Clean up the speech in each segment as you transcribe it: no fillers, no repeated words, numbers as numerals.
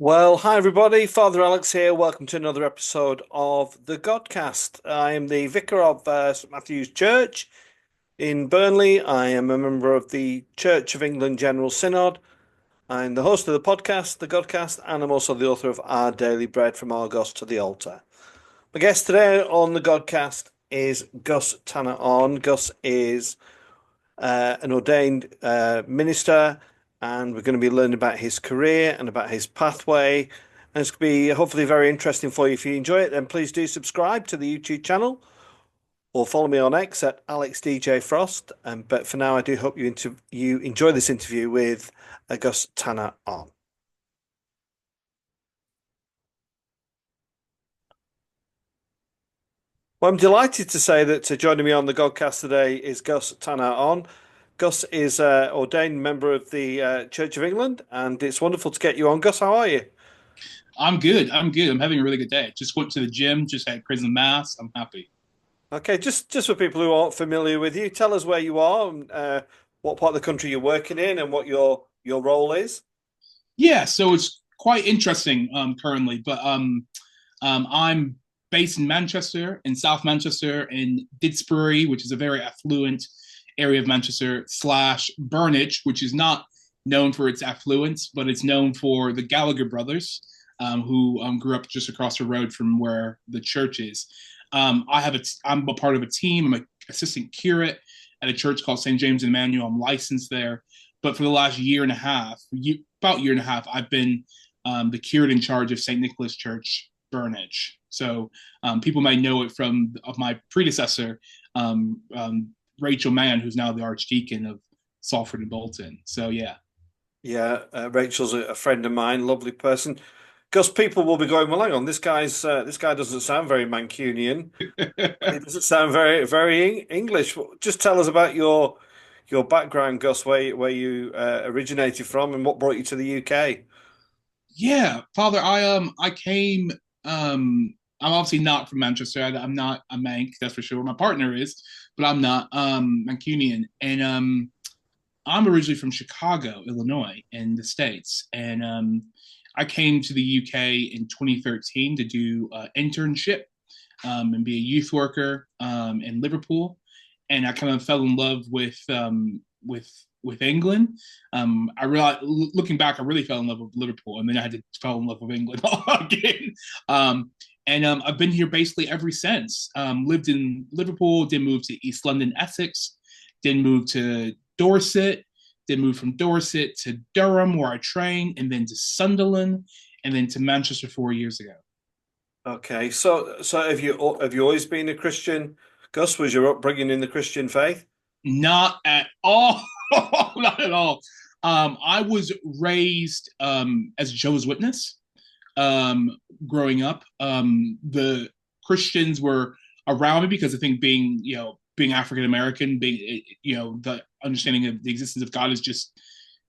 Well, hi everybody, Father Alex here. Welcome to another episode of the Godcast. I am the vicar of St Matthew's Church in Burnley. I am a member of the Church of England General Synod. I'm the host of the podcast, the Godcast, and I'm also the author of Our Daily Bread from Argos to the Altar. My guest today on the Godcast is Gus Tanner-Ihm. Gus is an ordained minister, and we're going to be learning about his career and about his pathway. And it's going to be hopefully very interesting for you. If you enjoy it, then please do subscribe to the YouTube channel or follow me on X at AlexDJFrost. But for now, I do hope you enjoy this interview with Gus Tanner-Ihm. Well, I'm delighted to say that joining me on the Godcast today is Gus Tanner-Ihm. Gus is an ordained member of the Church of England, and it's wonderful to get you on. Gus, how are you? I'm good. I'm good. I'm having a really good day. Just went to the gym, just had prison mass. I'm happy. Okay, just for people who aren't familiar with you, tell us where you are, and what part of the country you're working in, and what your role is. Yeah, so it's quite interesting currently, but I'm based in Manchester, in South Manchester, in Didsbury, which is a very affluent area of Manchester, slash Burnage, which is not known for its affluence, but it's known for the Gallagher brothers, who grew up just across the road from where the church is. I'm a part of a team. I'm an assistant curate at a church called St. James and Emmanuel. I'm licensed there. But for the last year and a half, about year and a half, I've been the curate in charge of St. Nicholas Church, Burnage. So people might know it from of my predecessor, Rachel Mann, who's now the Archdeacon of Salford and Bolton. So yeah. Yeah, Rachel's a friend of mine, lovely person. Gus, people will be going, well, hang on, this guy doesn't sound very Mancunian. He doesn't sound very English. Just tell us about your background, Gus, where you originated from, and what brought you to the UK. Yeah, Father, I came I'm obviously not from Manchester. I'm not a Manc, that's for sure. My partner is, but I'm not Mancunian. And I'm originally from Chicago, Illinois, in the States. And I came to the UK in 2013 to do an internship and be a youth worker in Liverpool. And I kind of fell in love with England. I realized, looking back, I really fell in love with Liverpool, and then I had to fall in love with England again. And I've been here basically ever since. Lived in Liverpool, then moved to East London, Essex, then moved to Dorset, then moved from Dorset to Durham, where I trained, and then to Sunderland, and then to Manchester 4 years ago. Okay, so have you always been a Christian? Gus, was your upbringing in the Christian faith? Not at all. Not at all. I was raised as a Jehovah's Witness growing up. The Christians were around me because I think being African American, being the understanding of the existence of God is just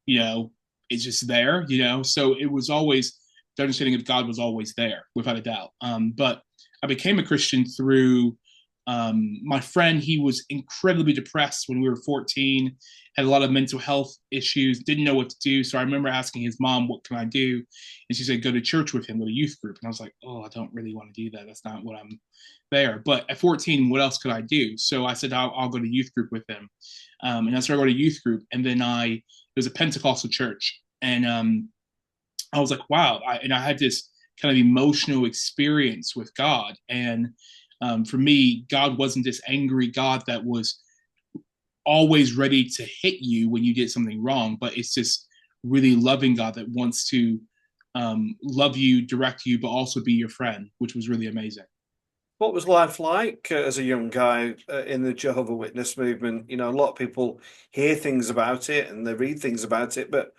you know it's just there. So it was always the understanding of God was always there without a doubt. But I became a Christian through my friend. He was incredibly depressed when we were 14, had a lot of mental health issues, didn't know what to do. So I remember asking his mom, what can I do? And she said, go to church with him, go to youth group. And I was like, oh, I don't really want to do that. That's not what I'm there. But at 14, what else could I do? So I said, I'll go to youth group with him. And I started going to youth group. And then it was a Pentecostal church. And I was like, wow. I had this kind of emotional experience with God. And for me, God wasn't this angry God that was always ready to hit you when you did something wrong, but it's this really loving God that wants to love you, direct you, but also be your friend, which was really amazing. What was life like as a young guy in the Jehovah Witness movement? A lot of people hear things about it and they read things about it, but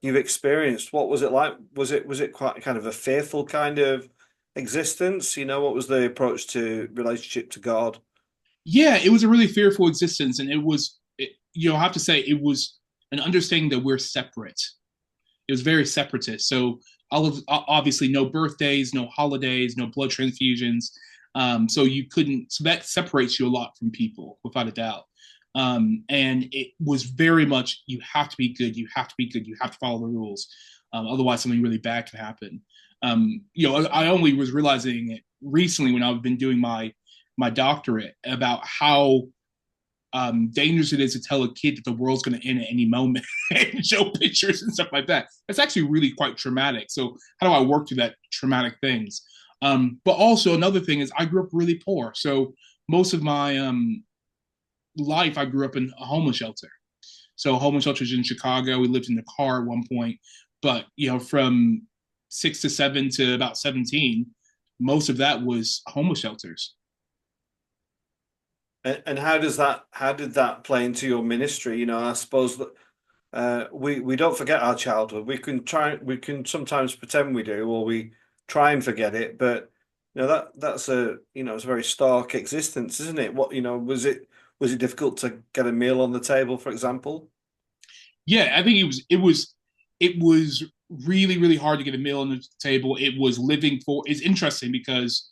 you've experienced. What was it like? Was it quite kind of a fearful kind of existence? What was the approach to relationship to God? Yeah, it was a really fearful existence, and I have to say, it was an understanding that we're separate. It was very separatist. So obviously no birthdays, no holidays, no blood transfusions. So you couldn't. So that separates you a lot from people, without a doubt. And it was very much, you have to be good, you have to be good, you have to follow the rules. Otherwise, something really bad can happen. I only was realizing it recently when I've been doing my doctorate about how dangerous it is to tell a kid that the world's going to end at any moment and show pictures and stuff like that. It's actually really quite traumatic. So how do I work through that traumatic things? But also another thing is I grew up really poor. So most of my life, I grew up in a homeless shelter. So homeless shelters in Chicago. We lived in the car at one point, but from 6 to 7 to about 17, most of that was homeless shelters. And how did that play into your ministry? I suppose that we don't forget our childhood. We can sometimes pretend we do, or we try and forget it, but that's it's a very stark existence, isn't it? What was it difficult to get a meal on the table, for example? Yeah, I think it was really, really hard to get a meal on the table. It was living for. It's interesting because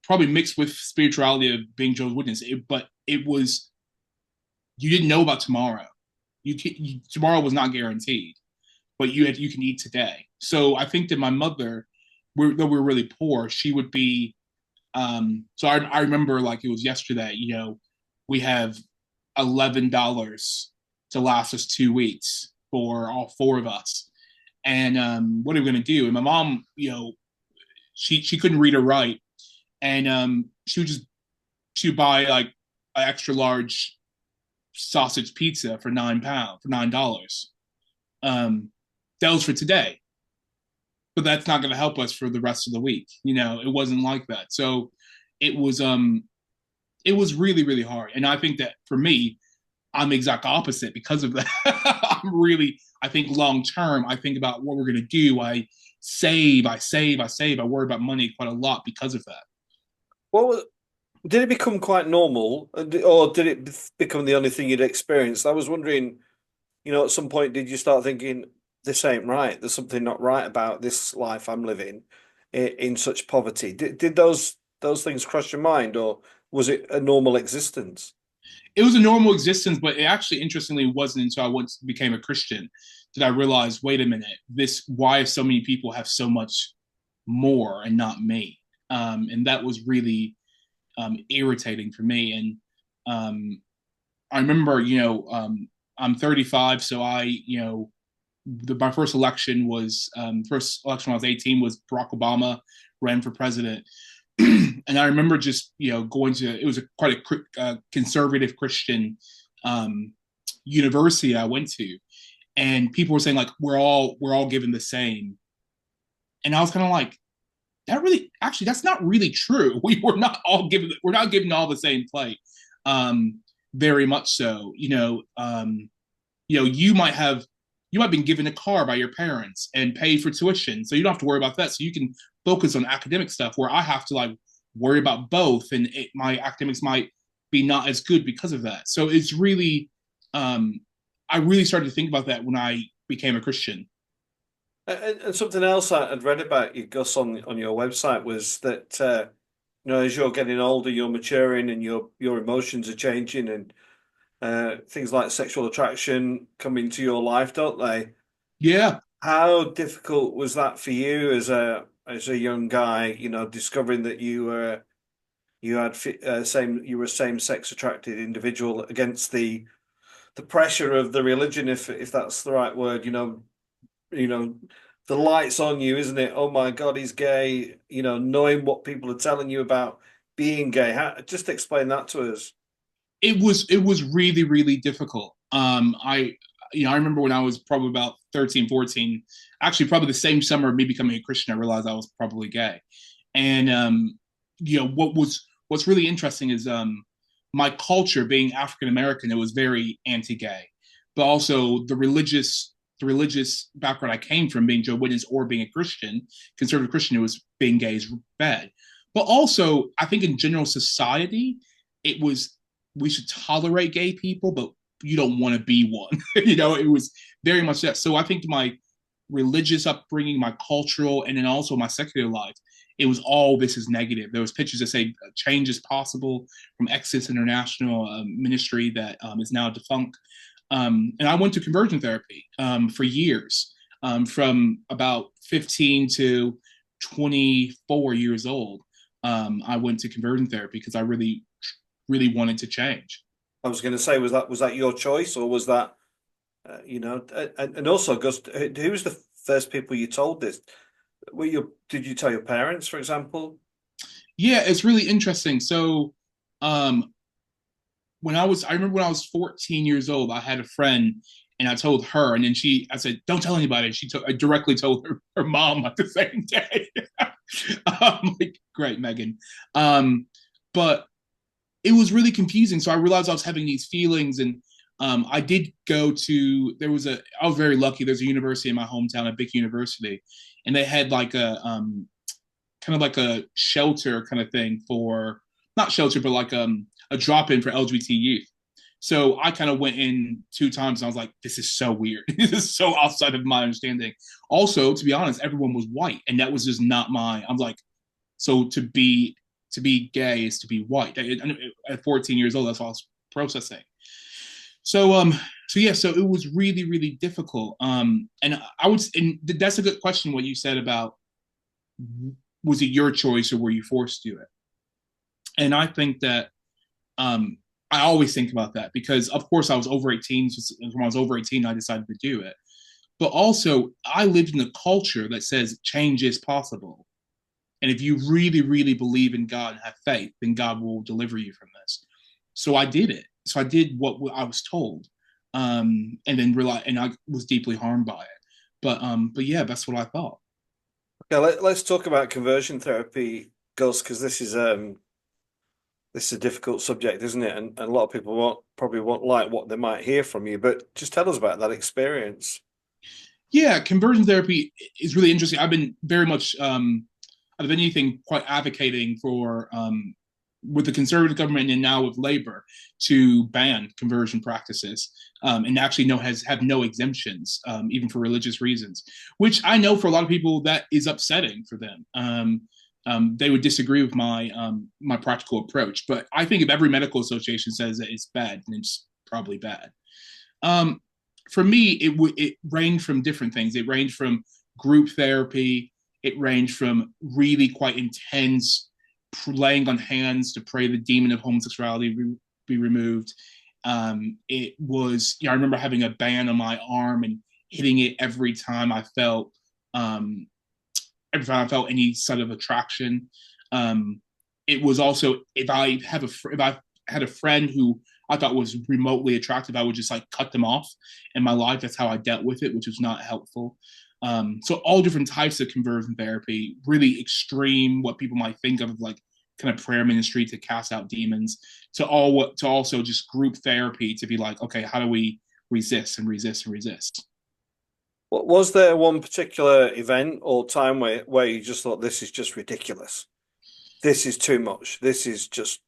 probably mixed with spirituality of being Jehovah's Witness, but it was, you didn't know about tomorrow. Tomorrow was not guaranteed, but you can eat today. So I think that my mother, though we were really poor, she would be. So I remember like it was yesterday. We have $11 to last us 2 weeks for all four of us. And what are we going to do? And my mom, she couldn't read or write, and she would buy like an extra large sausage pizza for $9. That was for today, but that's not going to help us for the rest of the week. It wasn't like that. So it was really, really hard. And I think that for me, I'm the exact opposite because of that. I think long term, I think about what we're going to do. I save. I worry about money quite a lot because of that. Well, did it become quite normal, or did it become the only thing you'd experienced? I was wondering, at some point, did you start thinking, this ain't right? There's something not right about this life I'm living in such poverty. Did those things cross your mind, or was it a normal existence? It was a normal existence, but it actually, interestingly, wasn't until I became a Christian that I realized, wait a minute, why so many people have so much more and not me? And that was really irritating for me. And I remember, I'm 35, so my first election when I was 18 was Barack Obama ran for president. And I remember just going to, it was quite a conservative Christian university I went to, and people were saying like we're all given the same, and I was kind of like, that's not really true. We're not given all the same plate. Very much so. You might have been given a car by your parents and paid for tuition, so you don't have to worry about that. So you can focus on academic stuff, where I have to like worry about both, and my academics might be not as good because of that. So it's really, I really started to think about that when I became a Christian. And something else I'd read about you, Gus, on your website was that as you're getting older, you're maturing, and your emotions are changing, and things like sexual attraction come into your life, don't they? Yeah. How difficult was that for you as a young guy? Discovering that you were a same sex attracted individual against the pressure of the religion, if that's the right word. The light's on you, isn't it? Oh my God, he's gay. Knowing what people are telling you about being gay. Just explain that to us. It was really, really difficult. I remember when I was probably about 13, 14, actually probably the same summer of me becoming a Christian, I realized I was probably gay. And what's really interesting is my culture, being African American, it was very anti-gay, but also the religious background I came from, being Jehovah's Witness or being a Christian, conservative Christian, it was being gay is bad. But also, I think in general society, it was, we should tolerate gay people, but you don't want to be one. It was very much that. So I think my religious upbringing, my cultural, and then also my secular life, it was all this is negative. There was pictures that say change is possible from Exodus International ministry that is now defunct. And I went to conversion therapy for years, from about 15 to 24 years old. I went to conversion therapy because I really, really wanted to change. I was going to say, was that your choice, or was that and also, Gus, who was the first people you told this? Did you tell your parents, for example? Yeah, it's really interesting. So, um, I remember when I was 14 years old, I had a friend and I told her, and then I said, don't tell anybody. I directly told her mom at the same day. I'm like, great, Megan. But it was really confusing. So I realized I was having these feelings, and I did go to, I was very lucky. There's a university in my hometown, a big university, and they had like kind of like a shelter kind of thing not shelter, but like a drop-in for LGBT youth. So I kind of went in 2 times and I was like, this is so weird. This is so outside of my understanding. Also, to be honest, everyone was white, and that was just not I'm like, so to be gay is to be white. At 14 years old, that's all I was processing. So yeah, so it was really, really difficult. And that's a good question, what you said about, was it your choice or were you forced to do it? And I think that I always think about that because, of course, I was over 18. So when I was over 18, I decided to do it. But also, I lived in a culture that says change is possible. And if you really, really believe in God and have faith, then God will deliver you from this. So I did it. So I did what I was told, and then realized, and I was deeply harmed by it. But yeah, that's what I thought. Okay, let's talk about conversion therapy, Gus, because this is a difficult subject, isn't it? And a lot of people probably won't like what they might hear from you, but just tell us about that experience. Yeah, conversion therapy is really interesting. I've been very much, out of anything, quite advocating for, with the conservative government and now with Labor, to ban conversion practices, and actually have no exemptions, even for religious reasons, which I know for a lot of people that is upsetting for them. They would disagree with my practical approach, but I think if every medical association says that it's bad, then it's probably bad. For me, it ranged from different things. It ranged from group therapy. It ranged from really quite intense laying on hands to pray the demon of homosexuality be removed. It was, I remember having a band on my arm and hitting it every time I felt any sort of attraction. It was also, if I had a friend who I thought was remotely attractive, I would just like cut them off in my life. That's how I dealt with it, which was not helpful. So all different types of conversion therapy, really extreme, what people might think of like kind of prayer ministry to cast out demons, to also just group therapy to be like, okay, how do we resist and resist and resist? Was there one particular event or time where you just thought, this is just ridiculous? This is too much. This is just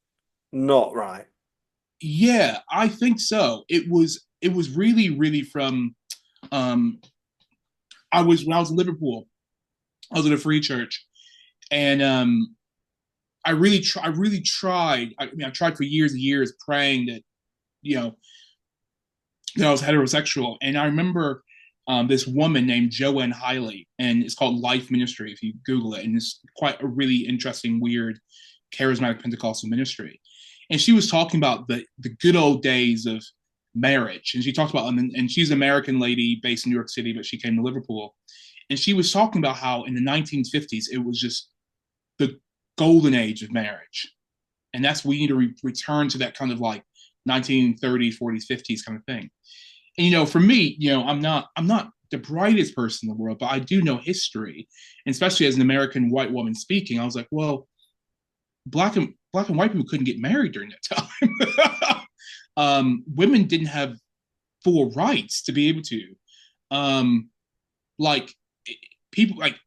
not right. Yeah, I think so. It was really, really from, when I was in Liverpool, I was in a free church, and I really tried. I mean, I tried for years and years praying that, you know, that I was heterosexual. And I remember this woman named Joanne Hiley, and it's called Life Ministry if you Google it, and it's quite a really interesting, weird, charismatic Pentecostal ministry. And she was talking about the good old days of marriage, and she talked about, and she's an American lady based in New York City, but she came to Liverpool, and she was talking about how in the 1950s it was just the golden age of marriage, and that's, we need to return to that kind of like 1930s, 40s, 50s kind of thing. And for me, I'm not the brightest person in the world, but I do know history, and especially as an American white woman speaking, I was like, well, black and white people couldn't get married during that time. Women didn't have full rights to be able to, like, people like,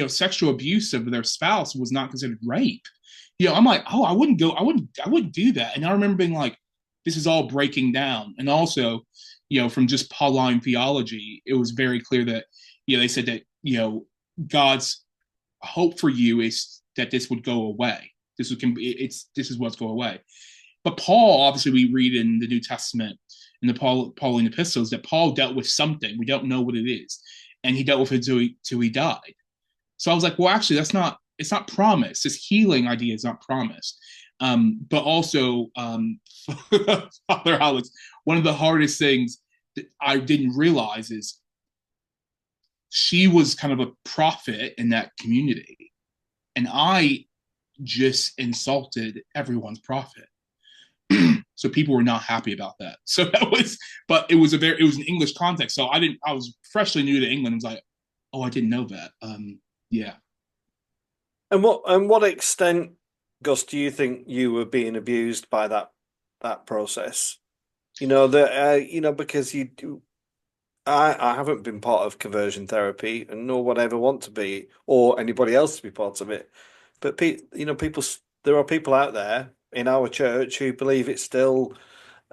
sexual abuse of their spouse was not considered rape. I'm like, oh, I wouldn't do that. And I remember being like, this is all breaking down. And also, from just Pauline theology, it was very clear that, they said that, God's hope for you is that this would go away. This is what's go away. But Paul, obviously, we read in the New Testament, in the Pauline epistles, that Paul dealt with something. We don't know what it is. And he dealt with it till he died. So I was like, well, actually, it's not promised. This healing idea is not promised. But also, Father Alex, one of the hardest things that I didn't realize is she was kind of a prophet in that community. And I just insulted everyone's prophet. So people were not happy about that. So but it was an English context. So I was freshly new to England. I was like, oh, I didn't know that. Yeah. And what extent, Gus, do you think you were being abused by that process? Because I haven't been part of conversion therapy, and nor would I ever want to be, or anybody else to be part of it. But there are people out there in our church who believe it's still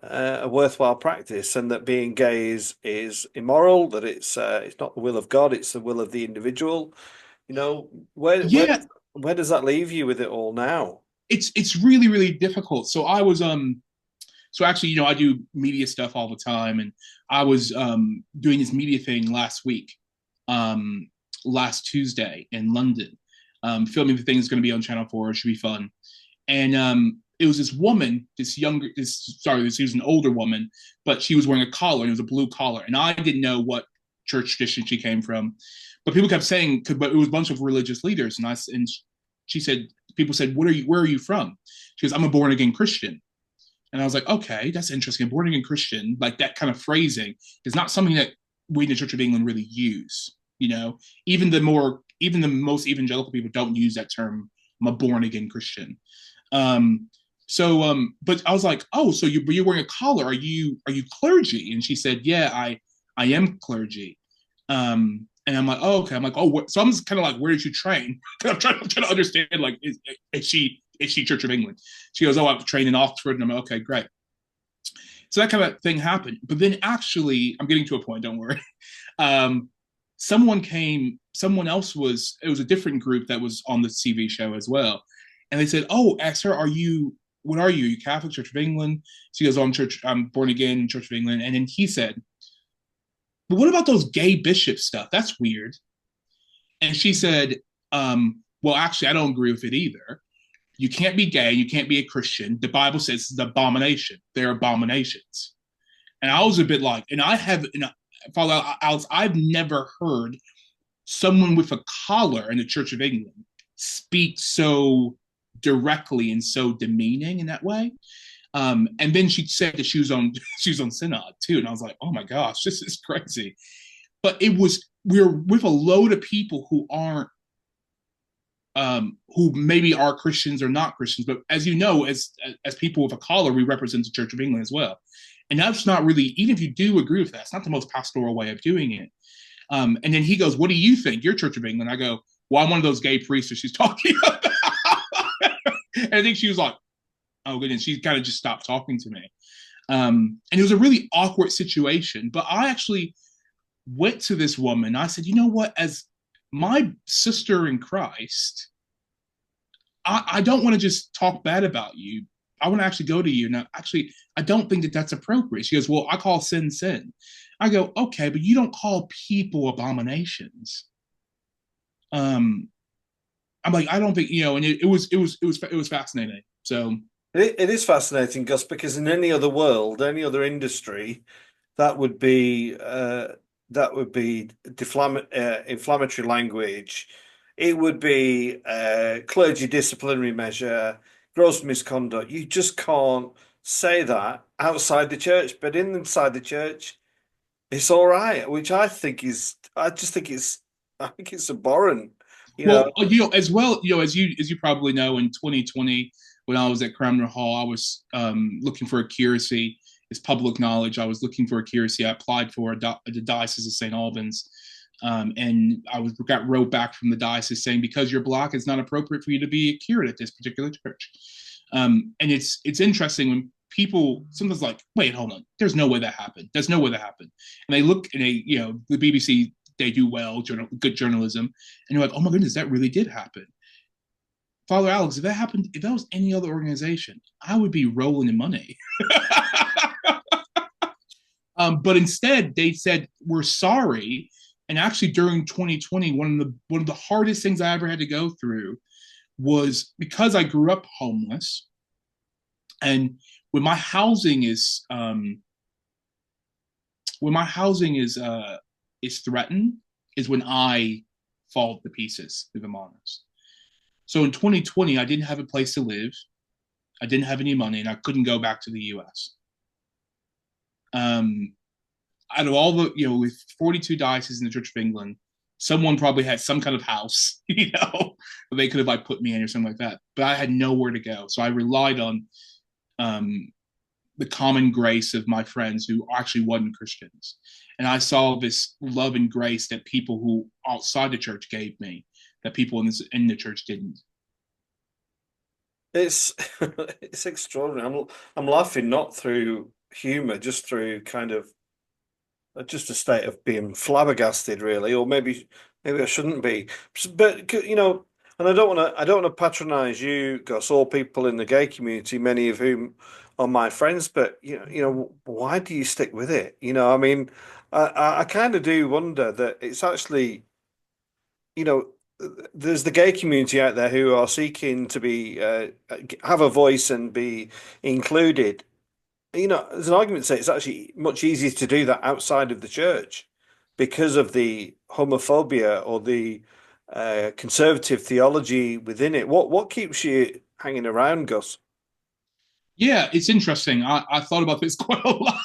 a worthwhile practice, and that being gay is immoral, that it's not the will of God, it's the will of the individual. Yeah, Where does that leave you with it all now? it's really, really difficult. So I was so actually, I do media stuff all the time, and I was doing this media thing last week, last Tuesday in London, filming the thing that's going to be on Channel 4. It should be fun. And it was this woman, she was an older woman, but she was wearing a collar, and it was a blue collar. And I didn't know what church tradition she came from, but people kept saying, but it was a bunch of religious leaders. And she said, people said, where are you from? She goes, I'm a born again Christian. And I was like, okay, that's interesting. Born again Christian, like that kind of phrasing is not something that we in the Church of England really use. Even the most evangelical people don't use that term. I'm a born again Christian. But I was like, oh, so you're wearing a collar. Are you clergy? And she said, yeah, I am clergy. And I'm like, oh, okay. I'm like, oh, so I'm just kind of like, where did you train? I'm trying to understand, like, is she Church of England? She goes, oh, I've trained in Oxford. And I'm like, okay, great. So that kind of thing happened. But then actually, I'm getting to a point, don't worry. It was a different group that was on the TV show as well. And they said, oh, ask her, what are you? Are you Catholic, Church of England? She goes, oh, I'm born again, Church of England. And then he said, but what about those gay bishop stuff? That's weird. And she said, well, actually, I don't agree with it either. You can't be gay. You can't be a Christian. The Bible says it's an abomination. They're abominations. And I was a bit like, Father Alex, I've never heard someone with a collar in the Church of England speak so directly and so demeaning in that way. And then she said that she was on synod too, and I was like, oh my gosh, this is crazy. But we're with a load of people who aren't, who maybe are Christians or not Christians, but as you know, as people with a collar, we represent the Church of England as well. And that's not really, even if you do agree with that, it's not the most pastoral way of doing it. And then he goes, what do you think? Your Church of England? I go, well, I'm one of those gay priests that she's talking about. And I think she was like, oh, goodness, she kind of just stopped talking to me. And it was a really awkward situation. But I actually went to this woman. I said, you know what? As my sister in Christ, I don't want to just talk bad about you. I want to actually go to you. Now, actually, I don't think that that's appropriate. She goes, well, I call sin, sin. I go, okay, but you don't call people abominations. I'm like, I don't think, and it was fascinating. So it is fascinating, Gus, because in any other world, any other industry, that would be inflammatory language. It would be clergy disciplinary measure, gross misconduct. You just can't say that outside the church, but inside the church, it's all right. Which I think it's abhorrent. As well, as you probably know, in 2020, when I was at Cranmer Hall, I was looking for a curacy. It's public knowledge. I was looking for a curacy. I applied for the Diocese of St. Albans, and got wrote back from the diocese saying, because you're Black, it's not appropriate for you to be a curate at this particular church. And it's interesting when people sometimes like, wait, hold on, there's no way that happened. There's no way that happened. And they look, and the BBC they do well, good journalism, and you're like, oh my goodness, that really did happen. Father Alex, if that happened, if that was any other organization, I would be rolling in money. But instead, they said we're sorry. And actually, during 2020, one of the hardest things I ever had to go through was because I grew up homeless, and when my housing is is threatened, is when I fall to pieces. If I'm honest. So in 2020, I didn't have a place to live. I didn't have any money, and I couldn't go back to the U.S. Out of all the, with 42 dioceses in the Church of England, someone probably had some kind of house, they could have like put me in or something like that. But I had nowhere to go, so I relied on the common grace of my friends who actually wasn't Christians, and I saw this love and grace that people who outside the church gave me that people in the church didn't. It's it's extraordinary. I'm laughing not through humor, just through kind of just a state of being flabbergasted, really, or maybe I shouldn't be. But and I don't want to patronize you, Gus, or people in the gay community, many of whom are my friends. But why do you stick with it? I mean, I kind of do wonder that it's actually, there's the gay community out there who are seeking to be have a voice and be included. There's an argument to say it's actually much easier to do that outside of the church because of the homophobia or the conservative theology within it. What keeps you hanging around, Gus? Yeah, it's interesting. I thought about this quite a lot,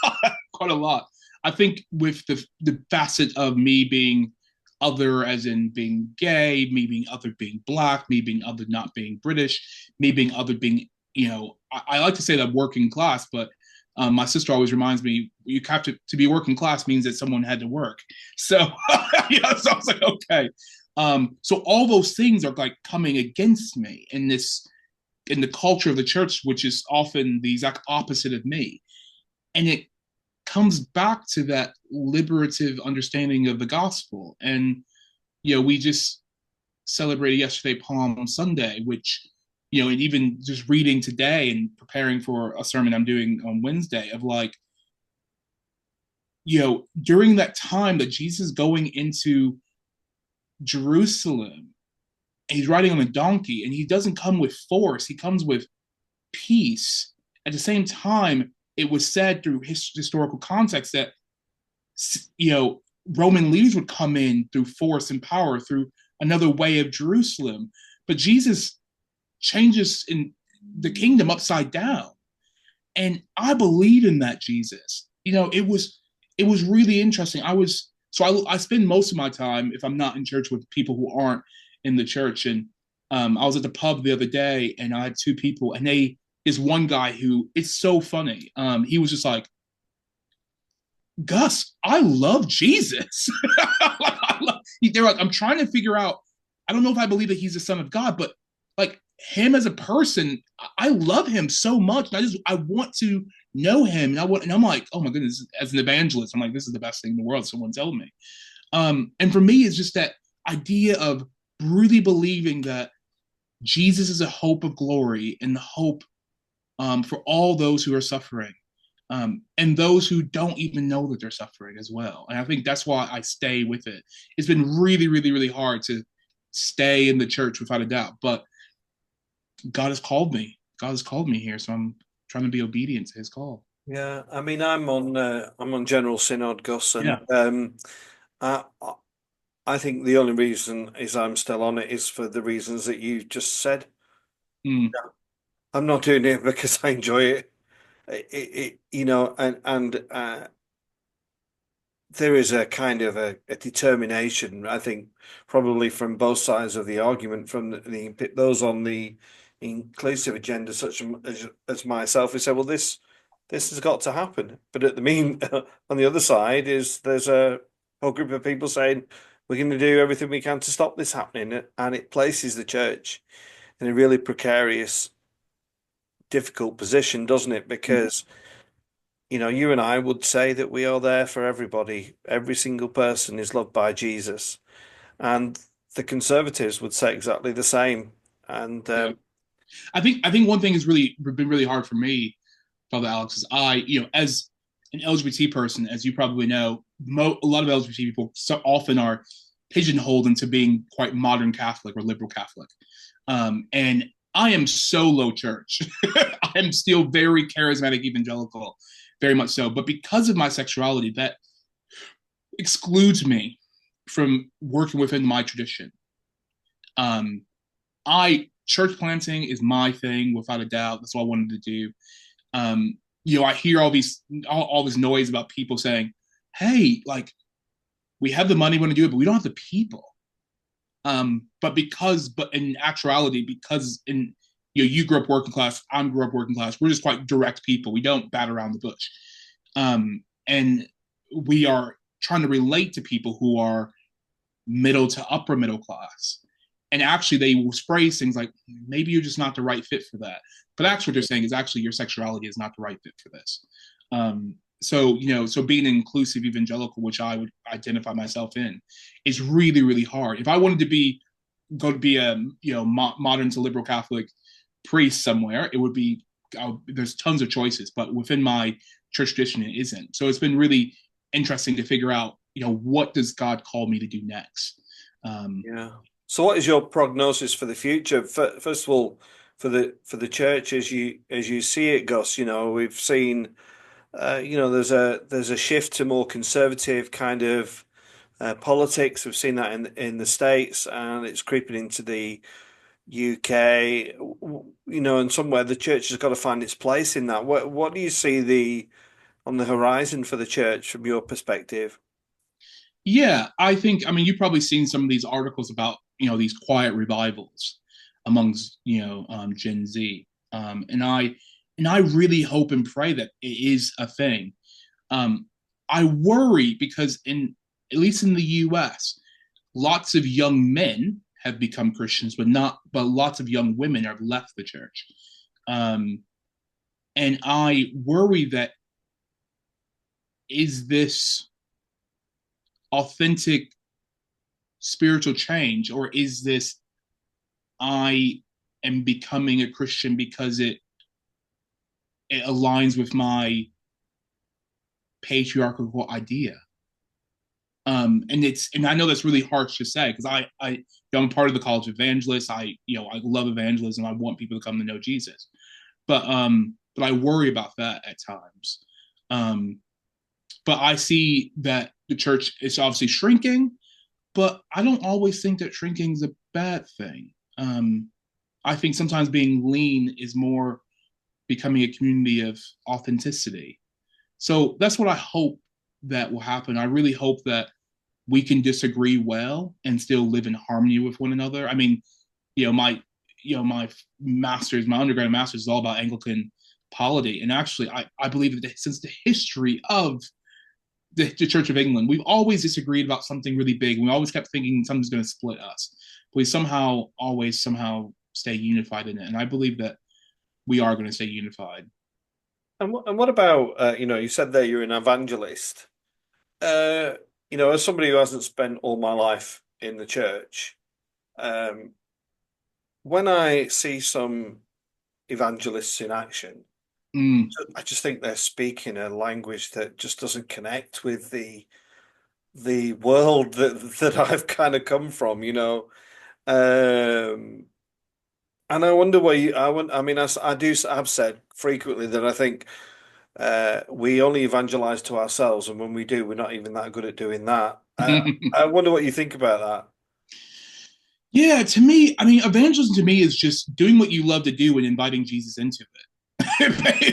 quite a lot. I think with the facet of me being other, as in being gay, me being other being black, me being other not being British, me being other being, I like to say that working class, but my sister always reminds me, you have to be working class means that someone had to work. So, so I was like, okay. So all those things are like coming against me in the culture of the church, which is often the exact opposite of me. And it comes back to that liberative understanding of the gospel. And, we just celebrated yesterday Palm Sunday, which, and even just reading today and preparing for a sermon I'm doing on Wednesday of like, during that time that Jesus is going into Jerusalem, and he's riding on a donkey, and he doesn't come with force, he comes with peace. At the same time, it was said through historical context that Roman leaders would come in through force and power through another way of Jerusalem, but Jesus changes in the kingdom upside down, and I believe in that Jesus. It was really interesting. I spend most of my time, if I'm not in church, with people who aren't in the church. And I was at the pub the other day, and I had two people, and is one guy who, it's so funny. He was just like, Gus, I love Jesus. They're like, I'm trying to figure out, I don't know if I believe that he's the son of God, but like him as a person, I love him so much. And I want to know him. And I'm like, oh my goodness, as an evangelist, I'm like, this is the best thing in the world. Someone tell me. And for me, it's just that idea of really believing that Jesus is a hope of glory and the hope for all those who are suffering, and those who don't even know that they're suffering as well. And I think that's why I stay with it. It's been really, really, really hard to stay in the church without a doubt, but God has called me. God has called me here, so I'm trying to be obedient to His call. Yeah, I mean, I'm on General Synod, Gus, and Yeah. I I think the only reason is I'm still on it is for the reasons that you just said. Mm. I'm not doing it because I enjoy it. And there is a kind of a determination, I think, probably from both sides of the argument, from those on the inclusive agenda, such as myself, who say, well, this has got to happen. But at the on the other side there's a whole group of people saying we're going to do everything we can to stop this happening, and it places the church in a really precarious, difficult position, doesn't it? Because you and I would say that we are there for everybody. Every single person is loved by Jesus. And the conservatives would say exactly the same. And Yeah. I think one thing has really been really hard for me, Father Alex, is as an LGBT person, as you probably know, a lot of LGBT people so often are pigeonholed into being quite modern Catholic or liberal Catholic. And I am so low church. I am still very charismatic evangelical, very much so. But because of my sexuality, that excludes me from working within my tradition. Um, I church planting is my thing without a doubt. That's what I wanted to do. I hear all this noise about people saying, "Hey, like we have the money, we want to do it, but we don't have the people." But in actuality, because you grew up working class, I grew up working class. We're just quite direct people. We don't bat around the bush, and we are trying to relate to people who are middle to upper middle class. And actually, they will phrase things like, maybe you're just not the right fit for that. But actually, what they're saying is actually your sexuality is not the right fit for this. So being an inclusive evangelical, which I would identify myself in, is really, really hard. If I wanted to go to be a modern to liberal Catholic priest somewhere, it would be there's tons of choices, but within my church tradition, it isn't. So it's been really interesting to figure out, what does God call me to do next? yeah. So what is your prognosis for the future? First of all, for the church as you see it, Gus, we've seen there's a shift to more conservative kind of politics. We've seen that in the States, and it's creeping into the UK. And somewhere the church has got to find its place in that. What do you see on the horizon for the church from your perspective? Yeah, you've probably seen some of these articles about, these quiet revivals amongst, Gen Z. And I really hope and pray that it is a thing. I worry because at least in the US, lots of young men have become Christians, but lots of young women have left the church. Um, and I worry that, is this authentic spiritual change, or is this, I am becoming a Christian because it aligns with my patriarchal idea? And I know that's really harsh to say, because I'm a part of the College of Evangelists. I love evangelism. I want people to come to know Jesus, but I worry about that at times. But I see that the church is obviously shrinking, but I don't always think that shrinking is a bad thing. I think sometimes being lean is more becoming a community of authenticity. So that's what I hope that will happen. I really hope that we can disagree well and still live in harmony with one another. I mean, my undergrad master's is all about Anglican polity, and actually, I believe that since the history of the Church of England, we've always disagreed about something really big. We always kept thinking something's going to split us. But we always stay unified in it. And I believe that we are going to stay unified. And what about you said there you're an evangelist. Uh, as somebody who hasn't spent all my life in the church, um, when I see some evangelists in action, Mm. I just think they're speaking a language that just doesn't connect with the world that I've kind of come from, Um, and I wonder why I mean, I've said frequently that I think we only evangelize to ourselves, and when we do, we're not even that good at doing that. I wonder what you think about that. Yeah, to me, evangelism to me is just doing what you love to do and inviting Jesus into it.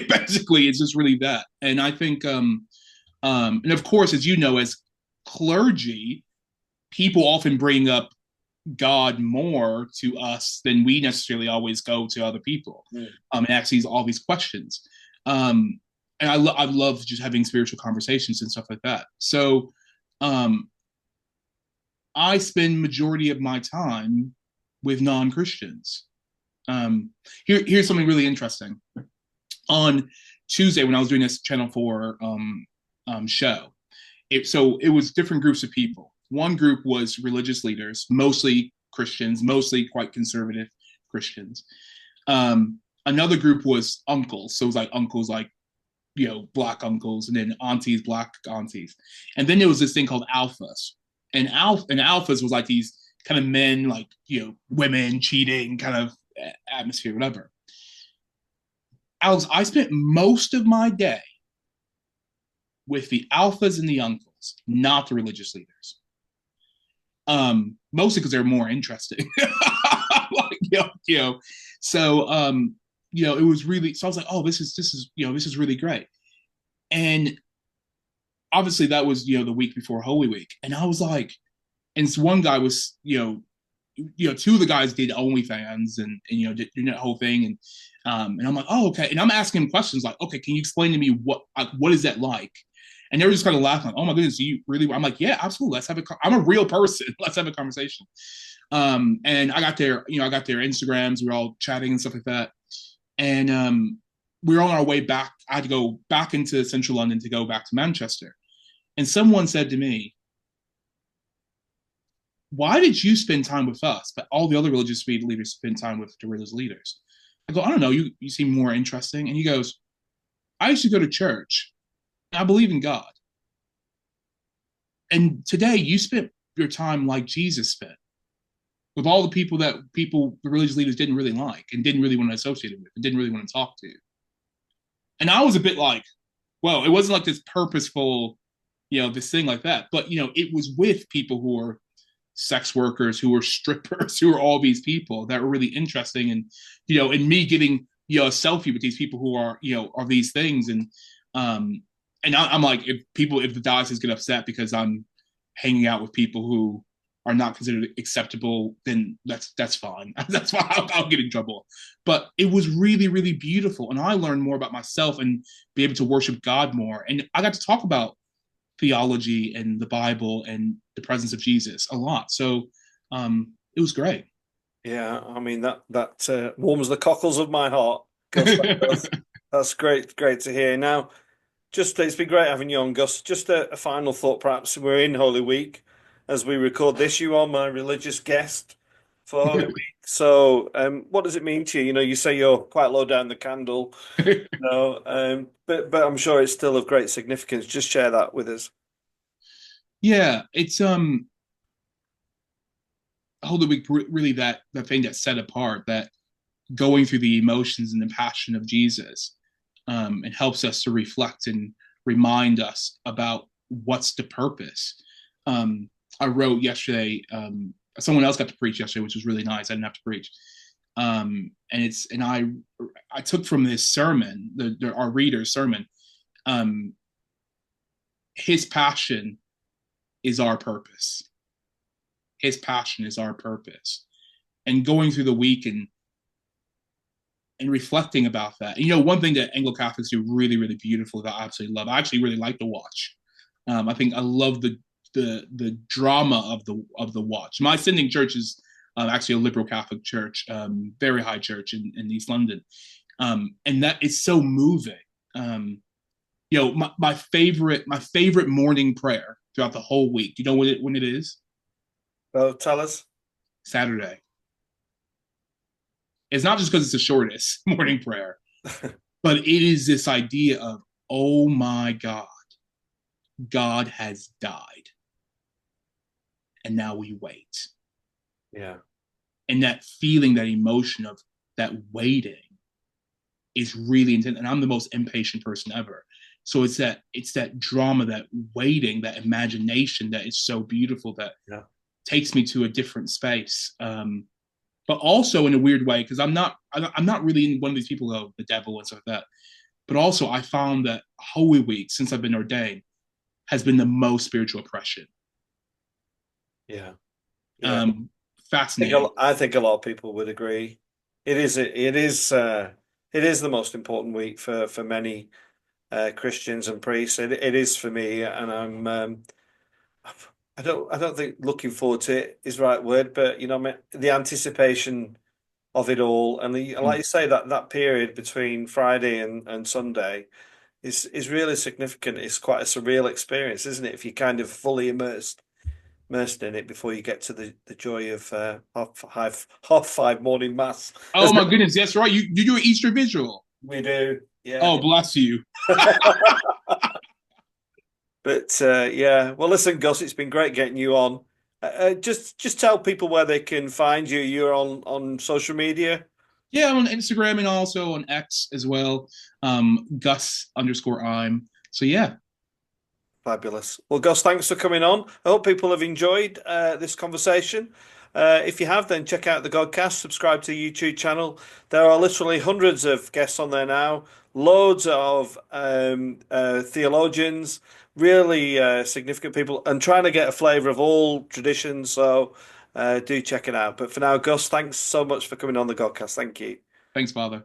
Basically, it's just really that. And I think, and of course, as you know, as clergy, people often bring up God more to us than we necessarily always go to other people, Mm. and ask all these questions. And I love just having spiritual conversations and stuff like that. So um, I spend majority of my time with non-Christians. Here's something really interesting. On Tuesday when I was doing this Channel 4 show. So it was different groups of people. One group was religious leaders, mostly Christians, mostly quite conservative Christians. Another group was uncles. So it was like uncles, like, black uncles, and then aunties, black aunties. And then there was this thing called alphas. And alphas was like these kind of men, like, women cheating kind of atmosphere, whatever. Alex, I spent most of my day with the alphas and the uncles, not the religious leaders. Mostly because they're more interesting. like, so it was really, so I was like, oh, this is really great. And obviously that was, the week before Holy Week. And I was like, and this one guy was, two of the guys did OnlyFans and did that whole thing. And I'm like, oh, okay. And I'm asking him questions like, okay, can you explain to me what is that like? And they were just kind of laughing, like, oh my goodness, do you really? I'm like, yeah, absolutely. I'm a real person. Let's have a conversation. And I got their Instagrams. We were all chatting and stuff like that. And we were on our way back. I had to go back into central London to go back to Manchester. And someone said to me, why did you spend time with us, but all the other religious leaders spend time with the religious leaders? I go, I don't know, you seem more interesting. And he goes, I used to go to church. I believe in God. And today you spent your time like Jesus spent, with all the people the religious leaders didn't really like and didn't really want to associate with and didn't really want to talk to. And I was a bit like, well, it wasn't like this purposeful, this thing like that. But, it was with people who were sex workers, who were strippers, who were all these people that were really interesting. And, and me getting, a selfie with these people who are, are these things. And I'm like, if the diocese get upset because I'm hanging out with people who are not considered acceptable, then that's fine. That's why I'll get in trouble. But it was really, really beautiful. And I learned more about myself and be able to worship God more. And I got to talk about theology and the Bible and the presence of Jesus a lot. So it was great. Yeah, I mean that warms the cockles of my heart. Gus, that's great to hear. Now, just it's been great having you on, Gus. Just a final thought, perhaps. We're in Holy Week as we record this. You are my religious guest for Holy Week. So, what does it mean to you? You say you're quite low down the candle, but I'm sure it's still of great significance. Just share that with us. Yeah, it's Holy Week really that thing that set apart, that going through the emotions and the passion of Jesus. It helps us to reflect and remind us about what's the purpose. I wrote yesterday, someone else got to preach yesterday, which was really nice. I didn't have to preach. And I took from this sermon, our reader's sermon, his passion is our purpose. His passion is our purpose. And going through the week and reflecting about that. And, one thing that Anglo-Catholics do really, really beautiful that I absolutely love, I actually really like to watch. I think I love the drama of the watch. My sending church is actually a liberal Catholic church, very high church in East London. And that is so moving. My favorite morning prayer throughout the whole week. You know when it is? Oh, tell us. Saturday. It's not just because it's the shortest morning prayer, but it is this idea of, oh my God, God has died. And now we wait. Yeah. And that feeling, that emotion of that waiting is really intense. And I'm the most impatient person ever. So it's that drama, that waiting, that imagination that is so beautiful that takes me to a different space. But also in a weird way, because I'm not really one of these people who go the devil and stuff like that. But also I found that Holy Week, since I've been ordained, has been the most spiritual oppression. Yeah. Fascinating. I think a lot of people would agree. It is the most important week for many Christians and priests. It is for me, and I don't think looking forward to it is the right word, but the anticipation of it all. And like Mm. you say, that period between Friday and Sunday is really significant. It's quite a surreal experience, isn't it? If you're kind of fully immersed in it before you get to the joy of half five morning mass. Oh my goodness, that's right. You do an Easter visual. We do, yeah. Oh, bless you. But yeah, well, listen, Gus, it's been great getting you on. Just tell people where they can find you. You're on social media. Yeah, I'm on Instagram and also on X as well. Gus_I'm. So yeah, Fabulous. Well, Gus, thanks for coming on. I hope people have enjoyed this conversation. If you have, then check out the Godcast, subscribe to the YouTube channel. There are literally hundreds of guests on there now, loads of theologians, really significant people, and trying to get a flavour of all traditions. So do check it out. But for now, Gus, thanks so much for coming on the Godcast. Thank you. thanks, Father.